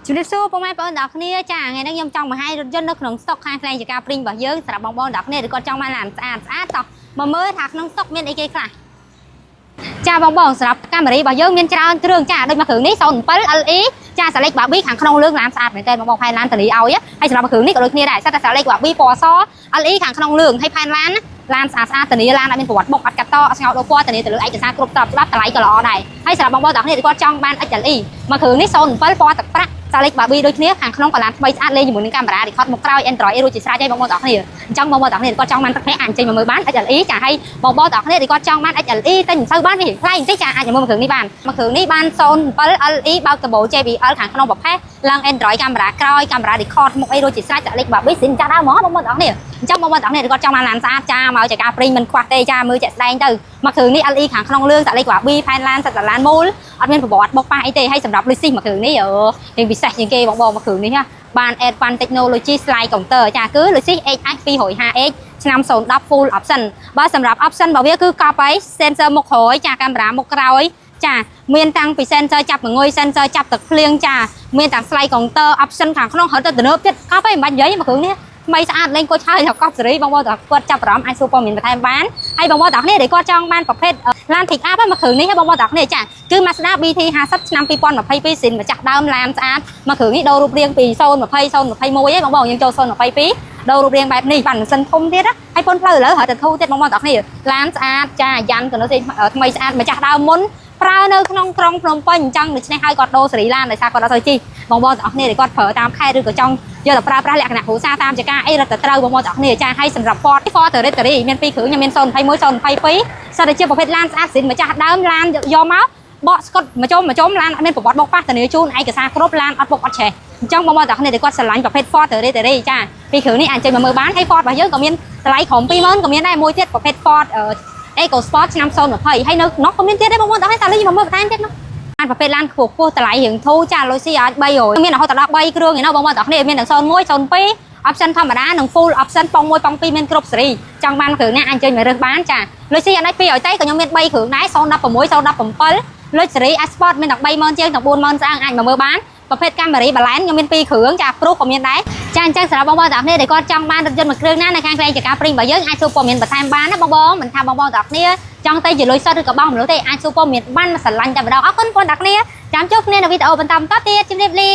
ជំរាបសួរពុកម៉ែបងប្អូនទាំងអស់គ្នាចាថ្ងៃនេះខ្ញុំចង់បង្ហាញរថយន្តនៅក្នុងស្តុកខាងខ្លែងជាការព្រីងរបស់យើងសម្រាប់បងប្អូនទាំងអស់គ្នាដែលគាត់ចង់បានឡានស្អាតតោះមកមើលថាក្នុងស្តុកមានអីគេខ្លះចាបងប្អូនសម្រាប់កាមេរ៉ារបស់យើងមានច្រើនគ្រឿងចាដូចមកគ្រឿងនេះ07 LE ចាសាឡេកបាប៊ីខាងក្នុងលឿងឡានស្អាតមែនតើបងប្អូនផែនឡានតលីឲ្យហើយសម្រាប់គ្រឿងនេះក៏ដូចគ្នាដែរសិតតែសាឡេកបាប៊ីពណ៌ស LE ខាងក្នុងលឿងហើយផែនឡានស្អាតតនីឡានអត់មានប្រវត្តិបុកអត់កាត់តអត់ស្ងោតដូរពណ៌តនីទៅលើឯកសារគ្រប់ត្រាប់ច្បាប់តម្លៃក៏ល្អដែរហើយសម្រាប់បងប្អូនទាំងអស់គ្នាគាត់ចង់បាន XLE មកគ្រឿងនេះ07ពណ៌ទឹកប្រាក់សាឡេកបាប៊ីដូចគ្នាខាងក្នុងក៏ឡានថ្មីស្អាតលេងជាមួយនឹងកាមេរ៉ា record មកក្រោយ Android រួចជាស្រេចហើយបងប្អូនទាំងអស់គ្នាអញ្ចឹងបងប្អូនទាំងអស់គ្នាគាត់ចង់បានទឹកភ្នែកអាចចេញមកមើលបាន XLE ចាហើយបងប្អូនទាំងអស់គ្នាគាត់ចង់បាន XLE តែមិនសូវបានវាថ្លៃបន្តិចចាអាចមើលមកគ្រឿងនេះបានមកគ្រឿងនេះបាន07 LE បើកតបូ JBL ខាងក្នុងប្រភេទឡើង Android កាមេរ៉ាក្រោយកាមេរ៉ា record មុខអីរួចជាស្រេចសាឡេកបាប៊ីស៊ីនចាស់ដើមហ្មងបងប្អូនទាំងអស់គ្នាអញ្ចឹងបងប្អូនទាំងអស់គ្នាគាត់ចង់បានឡានស្អាតចាមកជាការព្រីងមិនខ្វះទេចាមើលជាក់ស្ដែងទៅមកគ្រឿងនេះ LE ខាងក្នុងលឿងសាឡេកបាប៊ីផែនឡានសិតតែឡានមូលអត់មានប្រវត្តិបុកប៉ះអីទេហើយសម្រាប់លុយស៊ីមកគ្រឿងនេះរៀងពិសេសជាងគេបងមកគ្រឿងនេះណាបាន Advanced Technology Slide Counter ចាគឺ Lucis HH 250H ឆ្នាំ010 Full Option បើសម្រាប់ Option របស់វាគឺកប់ហើយ Sensor មុខក្រោយចាកាមេរ៉ាមុខក្រោយចាមានតាំងពី Sensor ចាប់ងុយ Sensor ចាប់ទឹកភ្លៀងចាមានទាំង Slide Counter Option ខាងក្នុងហើយទៅទំនើបទៀតកប់ហើយមិនបាច់និយាយមកគ្រឿងនេះថ្មីស្អាតលេងគាត់ឆើយកកប់សេរីបងប្អូនគាត់ចាប់អារម្មណ៍អាចសួរព័ត៌មានបន្ថែមបានហើយបងប្អូនទាំងគ្នាដែលគាត់ចង់បានប្រភេទឡាន pick up មកគ្រឿងនេះបងប្អូនទាំងគ្នាចាគឺ Mazda BT50 ឆ្នាំ2022ស៊ីនម្ចាស់ដើមឡានស្អាតមកគ្រឿងនេះដូររូបរាងពី020 021ឯងបងប្អូនយើងចូល022ដូររូបរាងបែបនេះបានម៉ាស៊ីនធំទៀតហើយប៉ុនផ្លូវឥឡូវហើយតែធូរទៀតបងប្អូនទាំងគ្នាឡានស្អាតចាយ៉ាន់ក៏នៅថ្មីស្អាតម្ចាស់ដើមមុនប្រើនៅក្នុងក្រុងភ្នំពេញអញ្ចឹងដូច្នេះហើយគាត់ដូរសេរីឡានដោយសារគាត់អត់សូវជីបងប្អូនទាំងគ្នាដែលគាត់ប្រើតាមខេត្តឬក៏ចង់យកទៅប្រើប្រាស់លក្ខណៈគ្រួសារតាមចការអីរត់ទៅត្រូវបងប្អូនទាំងគ្នាចាឲ្យសម្រាប់ Ford Territory មាន2គ្រឿងមាន021 022សិតតែជាប្រភេទឡានស្អាតស៊ីនម្ចាស់ដើមឡានយកមកបកស្កុតមកចុំឡានអត់មានប្រវត្តិបុកប៉ះធានាជូនឯកសារគ្រប់ឡានអត់បុកអត់ឆេះអញ្ចឹងបងប្អូនទាំងគ្នាដែលគាត់ស្រឡាញ់ប្រភេទ Ford Territory ចា2គ្រឿងនេះអាចចេញមកមើលបានហើយ Ford របស់យើងក៏មានតម្លៃក្រោម 20000 ក៏មានដែរមួយទៀតប្រភេទ Ford Eco Sport ឆ្នាំ020ហើយនៅនោះក៏មានទៀតដែរបងប្អូនទាំងគ្នាតាលីមកមើលបន្ថែមទៀតនោះអានប្រភេទឡានខ្ពស់តម្លៃរៀងធូរចាលុយស៊ីអាច300មានរហូតដល់13គ្រឿងឯណោះបងប្អូនទាំងគ្នាមានទាំង01 02 option ធម្មតានិង full option ប៉ុង1ប៉ុង2មានគ្រប់សេរីចង់បានគ្រឿងនេះអាចចេញមករើសបានចាលុយស៊ីអត់ឲ្យ2ឲ្យតែក៏ខ្ញុំមាន3គ្រឿងដែរ016 017លុយសេរី Export មានដល់30000ជាងដល់40000ស្អាងអាចមកមើលបានប្រភេទកាមេរ៉ា balance ខ្ញុំមាន2គ្រឿងចាប្រុសក៏មានដែរចាអញ្ចឹងសម្រាប់បងប្អូនទាំងគ្នាដែលគាត់ចង់បានរថយន្តមួយគ្រឿងណានៅខាងក្រែងចការព្រីងរបស់យើងអាចសួរព័ត៌មានបន្ថែមបានណាបងប្អូនមិនថាបងប្អូនទាំងគ្នាចង់ទៅជាលុយសុទ្ធឬក៏បង់មនុស្សទេអាចសួរព័ត៌មានបានមកស្រឡាញ់តែម្ដងអរគុណបងប្អូនទាំងគ្នាចាំជួបគ្នានៅវីដេអូបន្តទៀតជម្រាបលា